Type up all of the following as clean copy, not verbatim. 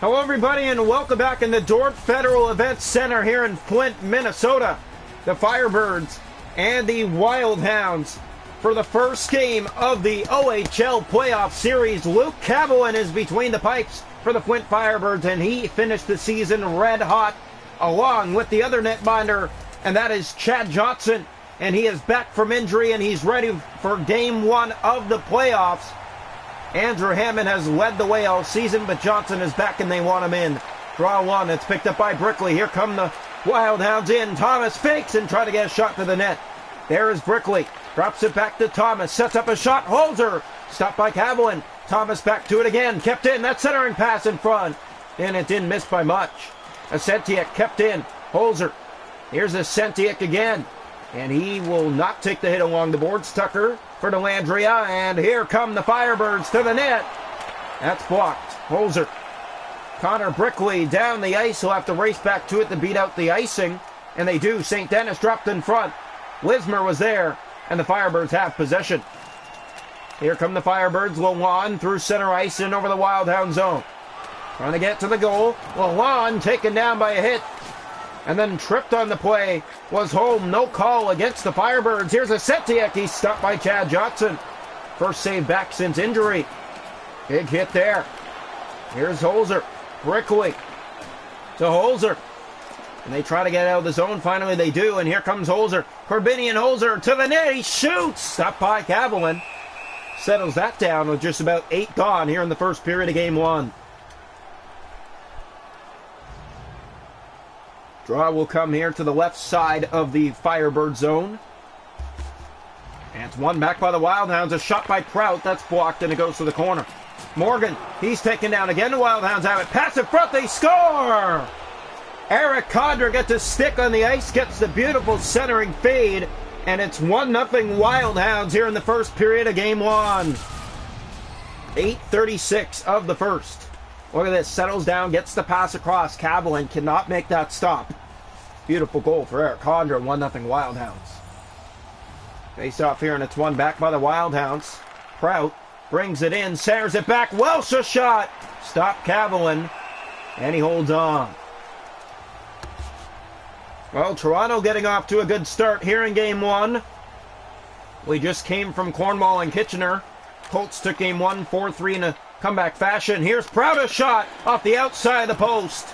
Hello everybody and welcome back in the Dordt Federal Events Center here in Flint, Minnesota. The Firebirds and the Wild Hounds for the first game of the OHL playoff series. Luke Cavelin is between the pipes for the Flint Firebirds, and he finished the season red hot along with the other netminder, and that is Chad Johnson. And he is back from injury and he's ready for game one of the playoffs. Andrew Hammond has led the way all season, but Johnson is back and they want him in. Draw one, it's picked up by Brickley. Here come the Wild Hounds in. Thomas fakes and try to get a shot to the net. There is Brickley. Drops it back to Thomas. Sets up a shot. Holzer. Stopped by Cavelin. Thomas back to it again. Kept in. That centering pass in front. And it didn't miss by much. Asentiak kept in. Holzer. Here's Asentiak again. And he will not take the hit along the boards. Tucker for Delandria, and here come the Firebirds to the net. That's blocked. Holzer. Connor Brickley down the ice. He'll have to race back to it to beat out the icing, and they do. St. Denis dropped in front. Lismer was there, and the Firebirds have possession. Here come the Firebirds. Lalonde through center ice and over the Wild Hound zone. Trying to get to the goal. Lalonde taken down by a hit. And then tripped on the play was home. No call against the Firebirds. Here's Asentiak. He's stopped by Chad Johnson. First save back since injury. Big hit there. Here's Holzer. Brickley to Holzer. And they try to get out of the zone. Finally they do. And here comes Holzer. Corbinian Holzer to the net. He shoots. Stopped by Cavelin. Settles that down with just about 8 gone here in the first period of game one. Draw will come here to the left side of the Firebird zone. And it's one back by the Wild Hounds. A shot by Prout. That's blocked and it goes to the corner. Morgan, he's taken down again. The Wild Hounds have it. Pass in front. They score! Eric Condra gets a stick on the ice. Gets the beautiful centering fade. And it's 1-0 Wild Hounds here in the first period of game one. 8:36 of the first. Look at this, settles down, gets the pass across. Cavelin cannot make that stop. Beautiful goal for Eric Condra, 1-0 Wild Hounds. Face off here, and it's one back by the Wild Hounds. Prout brings it in, centers it back. Welsh a shot. Stop Cavelin, and he holds on. Well, Toronto getting off to a good start here in game one. We just came from Cornwall and Kitchener. Colts took game one, 4-3 in a comeback fashion. Here's Prout, a shot off the outside of the post.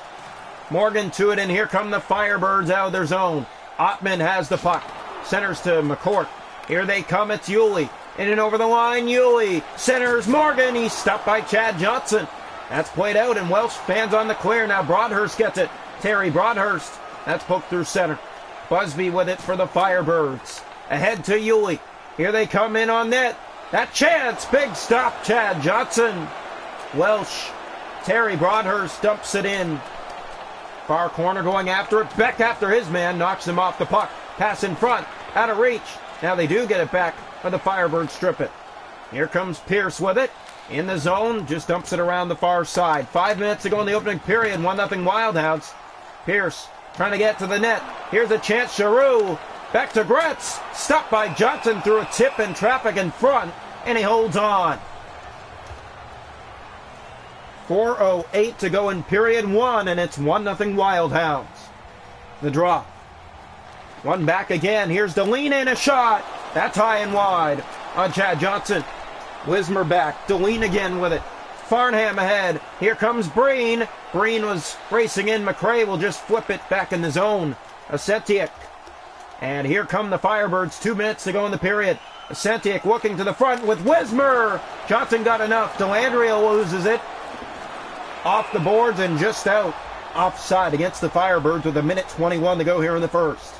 Morgan to it, and here come the Firebirds out of their zone. Ottman has the puck. Centers to McCourt. Here they come. It's Yulee. In and over the line. Yulee centers Morgan. He's stopped by Chad Johnson. That's played out, and Welsh fans on the clear. Now Broadhurst gets it. Terry Broadhurst. That's poked through center. Busby with it for the Firebirds. Ahead to Yulee. Here they come in on net. That chance, big stop, Chad Johnson. Welsh, Terry Broadhurst dumps it in. Far corner going after it. Beck after his man, knocks him off the puck. Pass in front, out of reach. Now they do get it back, but the Firebirds strip it. Here comes Pierce with it. In the zone, just dumps it around the far side. 5 minutes to go in the opening period, 1-0 Wild Hounds. Pierce trying to get to the net. Here's a chance, Giroux. Back to Gretz. Stopped by Johnson through a tip and traffic in front, and he holds on. 4:08 to go in period one, and it's 1-0 Wild Hounds. The draw. One back again. Here's Deline in a shot. That's high and wide on Chad Johnson. Lismer back. Deline again with it. Farnham ahead. Here comes Breen. Breen was racing in. McRae will just flip it back in the zone. Asentiak. And here come the Firebirds. 2 minutes to go in the period. Asentiak looking to the front with Wismer. Johnson got enough. Delandria loses it. Off the boards and just out. Offside against the Firebirds with 1:21 to go here in the first.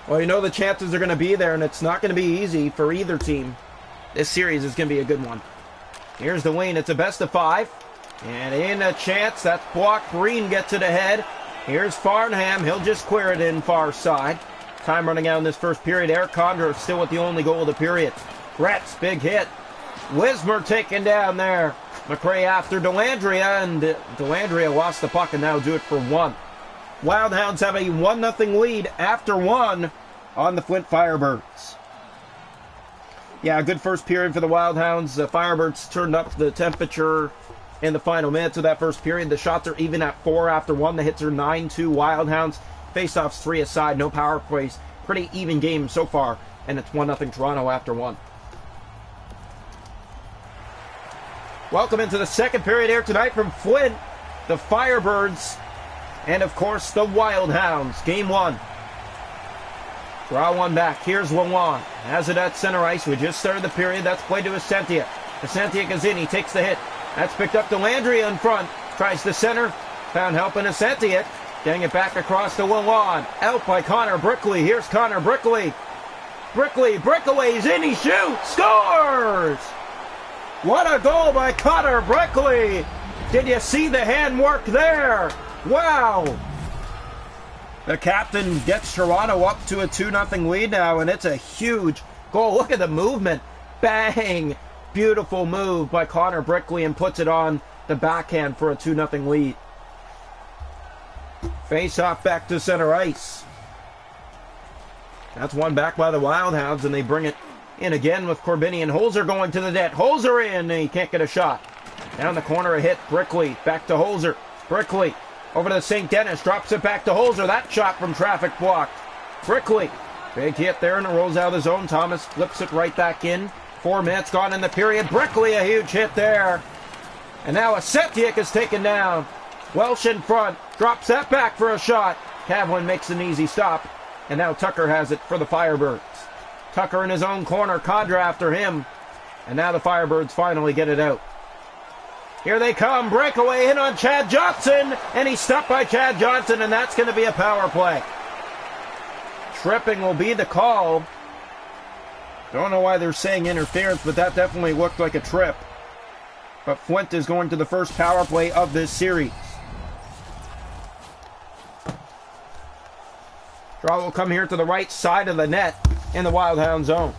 Well, you know the chances are going to be there, and it's not going to be easy for either team. This series is going to be a good one. Here's the Wayne. It's a best of 5. And in a chance. That's blocked. Breen gets it ahead. Here's Farnham. He'll just clear it in far side. Time running out in this first period. Eric Condra still with the only goal of the period. Gretz, big hit. Wismer taken down there. McRae after Delandria, and Delandria lost the puck and now do it for one. Wild Hounds have a 1-0 lead after one on the Flint Firebirds. Yeah, good first period for the Wild Hounds. The Firebirds turned up the temperature in the final minutes of that first period. The shots are even at 4 after 1. The hits are 9-2 Wild Hounds. Faceoffs 3 aside, no power plays. Pretty even game so far, and it's 1-0 Toronto after 1. Welcome into the second period here tonight from Flint. The Firebirds and, of course, the Wild Hounds. Game 1. Draw one back. Here's Lewan. Has it at center ice. We just started the period. That's played to Ascentia. Ascentia goes in. He takes the hit. That's picked up to Landry in front. Tries to center. Found help in Ascentia. Getting it back across to Lewan. Out by Connor Brickley. Here's Connor Brickley. Brickley breakaways in. He shoots. Scores! What a goal by Connor Brickley. Did you see the handwork there? Wow! The captain gets Toronto up to a 2-0 lead now, and it's a huge goal. Look at the movement. Bang! Beautiful move by Connor Brickley, and puts it on the backhand for a 2-0 lead. Face off back to center ice. That's one back by the Wild Hounds, and they bring it in again with Corbinian. Holzer going to the net. Holzer in, and he can't get a shot. Down the corner, a hit. Brickley back to Holzer. Brickley over to St. Denis, drops it back to Holzer. That shot from traffic blocked. Brickley, big hit there, and it rolls out of the zone. Thomas flips it right back in. 4 minutes gone in the period. Brickley, a huge hit there. And now Asetiuk is taken down. Welsh in front, drops that back for a shot. Kavlin makes an easy stop, and now Tucker has it for the Firebirds. Tucker in his own corner, Condra after him, and now the Firebirds finally get it out. Here they come, breakaway in on Chad Johnson, and he's stopped by Chad Johnson, and that's going to be a power play. Tripping will be the call. Don't know why they're saying interference, but that definitely looked like a trip. But Flint is going to the first power play of this series. Draw will come here to the right side of the net in the Wild Hound zone.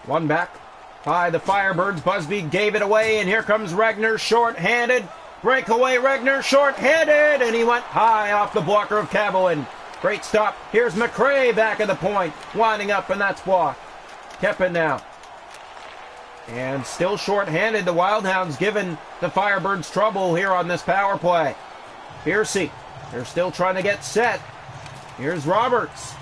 One back by the Firebirds. Busby gave it away, and here comes Regner, short-handed. Breakaway, Regner, short-handed, and he went high off the blocker of Kavlin. Great stop. Here's McRae back at the point, winding up, and that's blocked. Keppen now. And still short-handed, the Wild Hounds giving the Firebirds trouble here on this power play. Piercy, they're still trying to get set. Here's Roberts.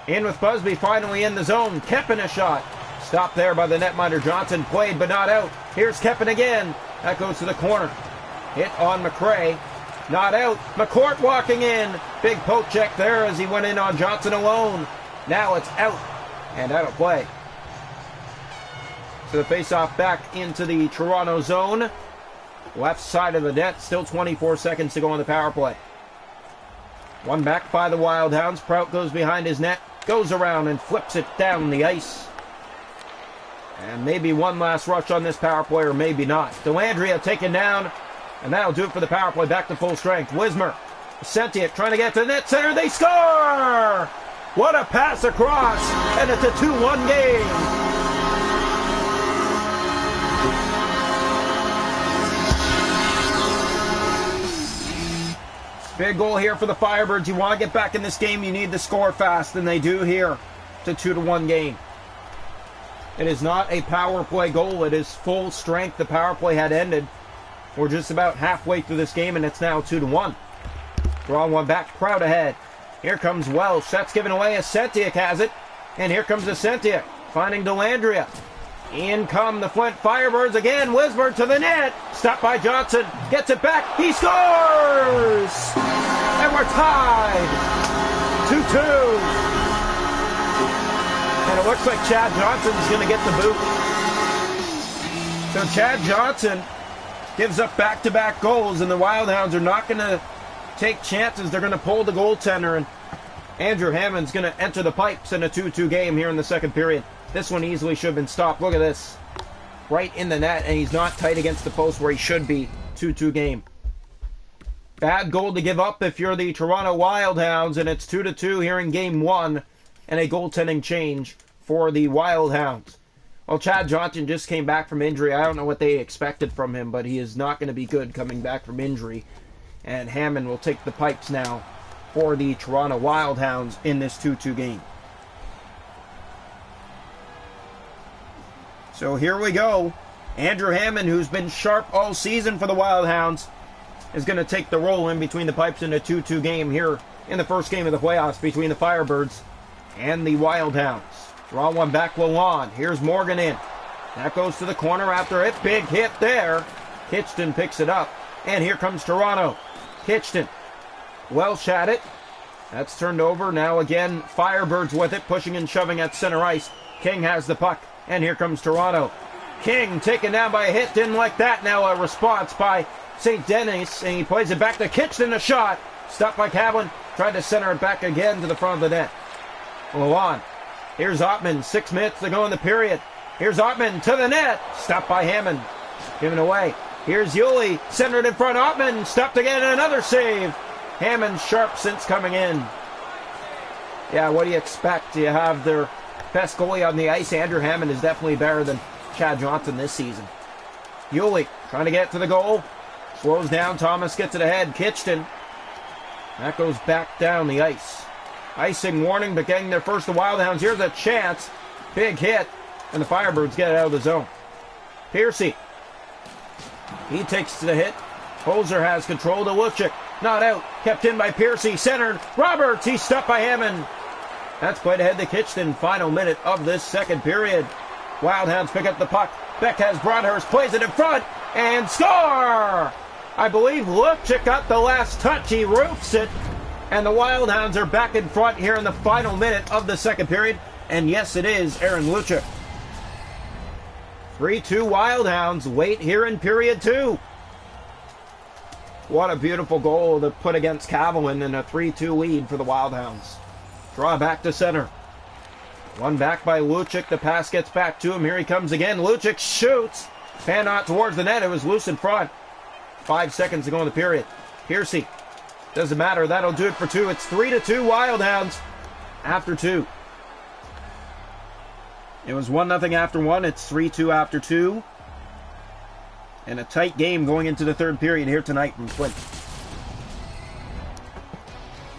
In with Busby, finally in the zone. Keppen a shot. Stopped there by the netminder Johnson. Played but not out. Here's Keppen again. That goes to the corner. Hit on McRae. Not out. McCourt walking in. Big poke check there as he went in on Johnson alone. Now it's out. And out of play. So the face-off back into the Toronto zone. Left side of the net. Still 24 seconds to go on the power play. One back by the Wild Hounds. Prout goes behind his net. Goes around and flips it down the ice. And maybe one last rush on this power play, or maybe not. Delandria taken down, and that'll do it for the power play. Back to full strength. Wismer, Sentiak trying to get to the net center. They score! What a pass across, and it's a 2-1 game. Big goal here for the Firebirds. You want to get back in this game, you need to score fast, and they do here. It's a 2-1 game. It is not a power play goal. It is full strength. The power play had ended. We're just about halfway through this game, and it's now 2-1. Draw one back. Proud ahead. Here comes Welsh. That's given away. Asentiak has it. And here comes Asentiak, finding Delandria. In come the Flint Firebirds again. Wismer to the net. Stopped by Johnson. Gets it back. He scores! And we're tied. 2-2. And it looks like Chad Johnson's going to get the boot. So Chad Johnson gives up back-to-back goals, and the Wild Hounds are not going to take chances. They're going to pull the goaltender, and Andrew Hammond's going to enter the pipes in a 2-2 game here in the second period. This one easily should have been stopped. Look at this. Right in the net, and he's not tight against the post where he should be. 2-2 game. Bad goal to give up if you're the Toronto Wild Hounds, and it's 2-2 here in game 1. And a goaltending change for the Wild Hounds. Well, Chad Johnson just came back from injury. I don't know what they expected from him, but he is not going to be good coming back from injury. And Hammond will take the pipes now for the Toronto Wild Hounds in this 2-2 game. So here we go. Andrew Hammond, who's been sharp all season for the Wild Hounds, is going to take the role in between the pipes in a 2-2 game here in the first game of the playoffs between the Firebirds and the Wild Hounds. Draw one back, Lalonde. Here's Morgan in. That goes to the corner after it. Big hit there. Kitchton picks it up. And here comes Toronto. Kitchton. Welsh at it. That's turned over. Now again, Firebirds with it, pushing and shoving at center ice. King has the puck. And here comes Toronto. King taken down by a hit. Didn't like that. Now a response by St. Denis. And he plays it back to Kitchton. A shot. Stopped by Cavlin. Tried to center it back again to the front of the net. Lalonde. Here's Ottman. 6 minutes to go in the period. Here's Ottman to the net. Stopped by Hammond. Given away. Here's Yuli. Centered in front. Ottman. Stopped again. Another save. Hammond sharp since coming in. Yeah, what do you expect? You have their best goalie on the ice. Andrew Hammond is definitely better than Chad Johnson this season. Yuli trying to get to the goal. Slows down. Thomas gets it ahead. Kitchton. That goes back down the ice. Icing warning, but getting there first, the Wild Hounds. Here's a chance. Big hit. And the Firebirds get it out of the zone. Piercy. He takes the hit. Holzer has control to Lucic. Not out. Kept in by Piercy. Centered. Roberts. He's stopped by Hammond. That's played ahead to Kitchton. Final minute of this second period. Wild Hounds pick up the puck. Beck has Broadhurst. Plays it in front. And score! I believe Lucic got the last touch. He roofs it. And the Wild Hounds are back in front here in the final minute of the second period. And yes, it is Aaron Lucic. 3-2 Wild Hounds late here in period 2. What a beautiful goal to put against Cavlin in a 3-2 lead for the Wild Hounds. Draw back to center. One back by Lucic. The pass gets back to him. Here he comes again. Lucic shoots. Fan out towards the net. It was loose in front. 5 seconds to go in the period. Piercy. Doesn't matter. That'll do it for 2. It's 3-2 Wild Hounds after 2. It was 1-0 after 1. It's 3-2 after 2. And a tight game going into the third period here tonight from Flint.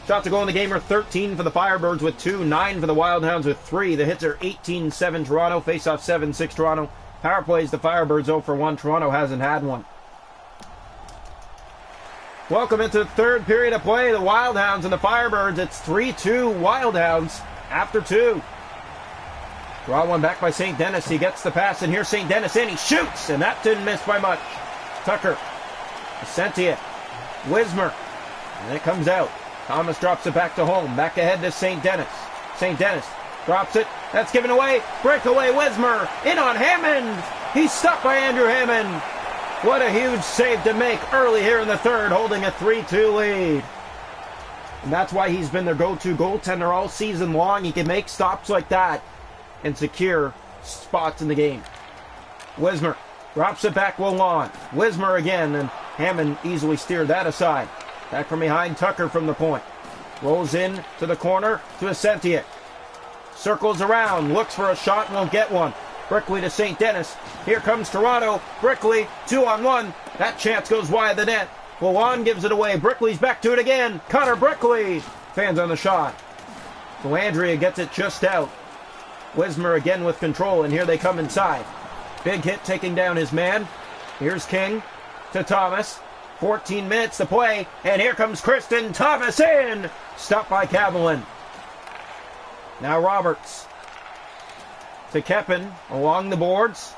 Shots to go in the game are 13 for the Firebirds with 2, 9 for the Wild Hounds with 3. The hits are 18-7 Toronto, face-off 7-6 Toronto. Power plays the Firebirds 0 for 1. Toronto hasn't had one. Welcome into the third period of play. The Wild Hounds and the Firebirds. It's 3-2 Wild Hounds after 2. Draw one back by St. Denis. He gets the pass, and here's St. Denis in. He shoots, and that didn't miss by much. Tucker. Sentia. Wismer. And it comes out. Thomas drops it back to home. Back ahead to St. Denis. St. Denis drops it. That's given away. Breakaway Wismer. In on Hammond. He's stopped by Andrew Hammond. What a huge save to make early here in the third, holding a 3-2 lead. And that's why he's been their go-to goaltender all season long. He can make stops like that and secure spots in the game. Wismer drops it back Lalonde. Wismer again, and Hammond easily steered that aside. Back from behind, Tucker from the point. Rolls in to the corner to Ascentia. Circles around, looks for a shot, won't get one. Brickley to St. Denis. Here comes Toronto. Brickley, 2-on-1. That chance goes wide the net. Lalonde gives it away. Brickley's back to it again. Connor Brickley. Fans on the shot. Delandria gets it just out. Wismer again with control, and here they come inside. Big hit taking down his man. Here's King to Thomas. 14 minutes to play, and here comes Kristen Thomas in. Stopped by Cavlin. Now Roberts to Keppen along the boards.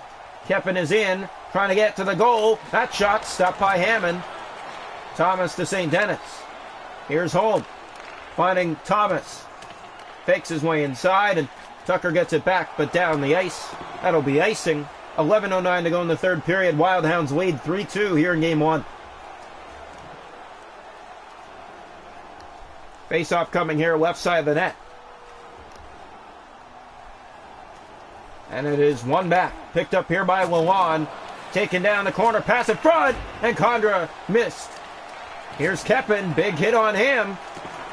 Keppen is in, trying to get to the goal. That shot stopped by Hammond. Thomas to St. Denis. Here's Holm, finding Thomas. Fakes his way inside, and Tucker gets it back, but down the ice. That'll be icing. 11:09 to go in the third period. Wild Hounds lead 3-2 here in game 1. Face-off coming here, left side of the net. And it is one back. Picked up here by Lalonde. Taken down the corner, pass in front, and Condra missed. Here's Keppen, big hit on him.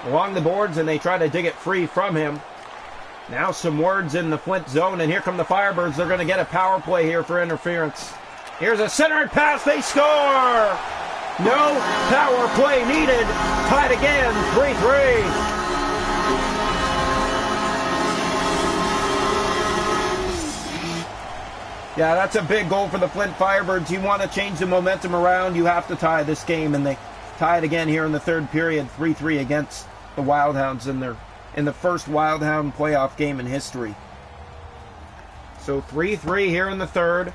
Along the boards, and they try to dig it free from him. Now some words in the Flint zone, and here come the Firebirds. They're going to get a power play here for interference. Here's a centered pass, they score! No power play needed. Tied again, 3-3. Yeah, that's a big goal for the Flint Firebirds. You want to change the momentum around, you have to tie this game, and they tie it again here in the third period, 3-3 against the Wildhounds in the first Wildhound playoff game in history. So 3-3 here in the third.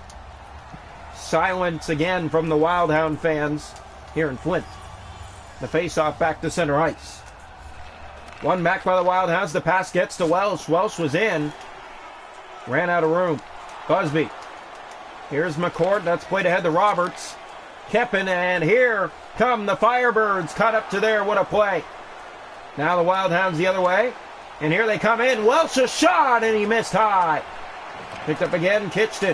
Silence again from the Wildhound fans here in Flint. The face-off back to center ice. One back by the Wildhounds. The pass gets to Welsh. Welsh was in. Ran out of room. Busby. Here's McCord. That's played ahead to Roberts. Keppen, and here come the Firebirds. Cut up to there. What a play. Now the Wildhounds the other way. And here they come in. Welsh a shot, and he missed high. Picked up again. Kitched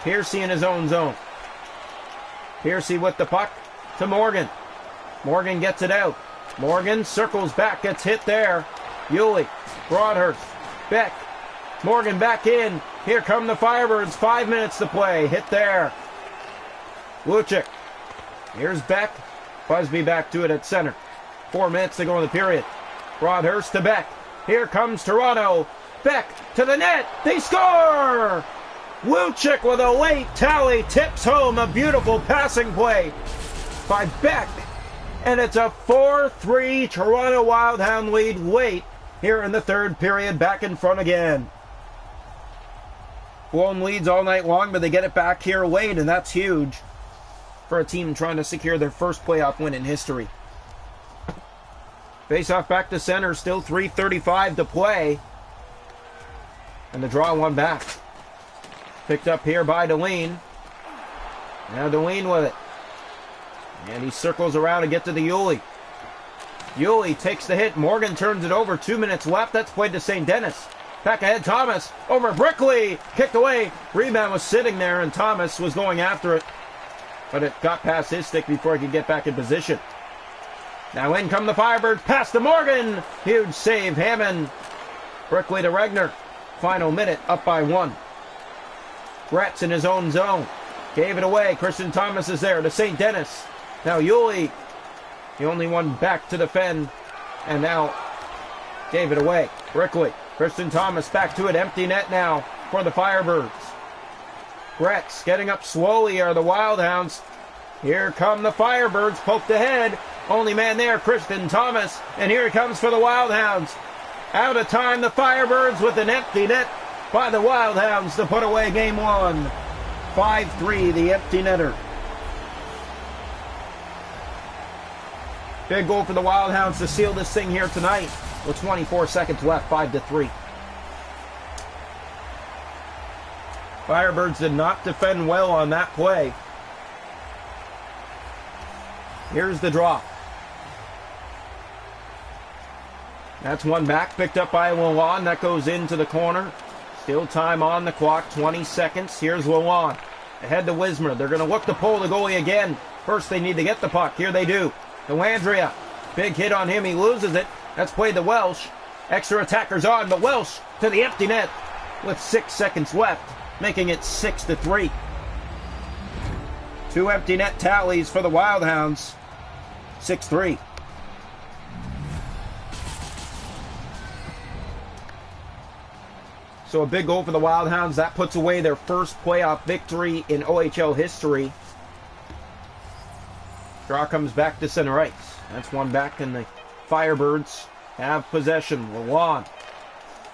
Piercy in his own zone. Piercy with the puck to Morgan. Morgan gets it out. Morgan circles back, gets hit there. Yulee, Broadhurst, Beck. Morgan back in. Here come the Firebirds. 5 minutes to play. Hit there. Lucic. Here's Beck. Busby back to it at center. 4 minutes to go in the period. Broadhurst to Beck. Here comes Toronto. Beck to the net. They score! Lucic with a late tally tips home a beautiful passing play by Beck. And it's a 4-3 Toronto Wildhound lead late here in the third period. Back in front again. Blown leads all night long, but they get it back here late, and that's huge for a team trying to secure their first playoff win in history. Face-off back to center, still 3:35 to play. And the draw one back. Picked up here by Deline. Now Deline with it. And he circles around to get to the Yulee. Yulee takes the hit. Morgan turns it over. 2 minutes left. That's played to St. Denis. Back ahead, Thomas. Over Brickley. Kicked away. Rebound was sitting there, and Thomas was going after it. But it got past his stick before he could get back in position. Now in come the Firebirds. Pass to Morgan. Huge save. Hammond. Brickley to Regner. Final minute. Up by 1. Gretz in his own zone. Gave it away. Christian Thomas is there to St. Denis. Now Yulee, the only one back to defend, and now gave it away. Brickley, Christian Thomas back to it. Empty net now for the Firebirds. Gretz getting up slowly are the Wildhounds. Here come the Firebirds, poked ahead. Only man there, Christian Thomas, and here he comes for the Wildhounds. Out of time, the Firebirds with an empty net by the Wildhounds to put away game one. 5-3, the empty netter. Big goal for the Wildhounds to seal this thing here tonight with 24 seconds left, 5-3. Firebirds did not defend well on that play. Here's the draw. That's one back, picked up by Lalonde. That goes into the corner. Still time on the clock, 20 seconds. Here's Lalonde. Ahead to Wismer. They're going to look to pull the goalie again. First they need to get the puck. Here they do. Delandria. Big hit on him. He loses it. That's played to Welsh. Extra attackers on, but Welsh to the empty net with 6 seconds left, making it 6-3. 2 empty net tallies for the Wildhounds. 6-3. So a big goal for the Wildhounds. That puts away their first playoff victory in OHL history. Draw comes back to center ice. That's one back, and the Firebirds have possession. Lalonde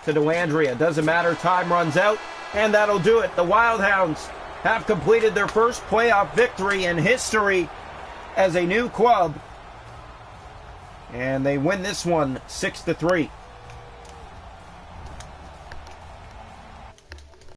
to Delandria. Doesn't matter. Time runs out, and that'll do it. The Wildhounds have completed their first playoff victory in history as a new club, and they win this one 6-3.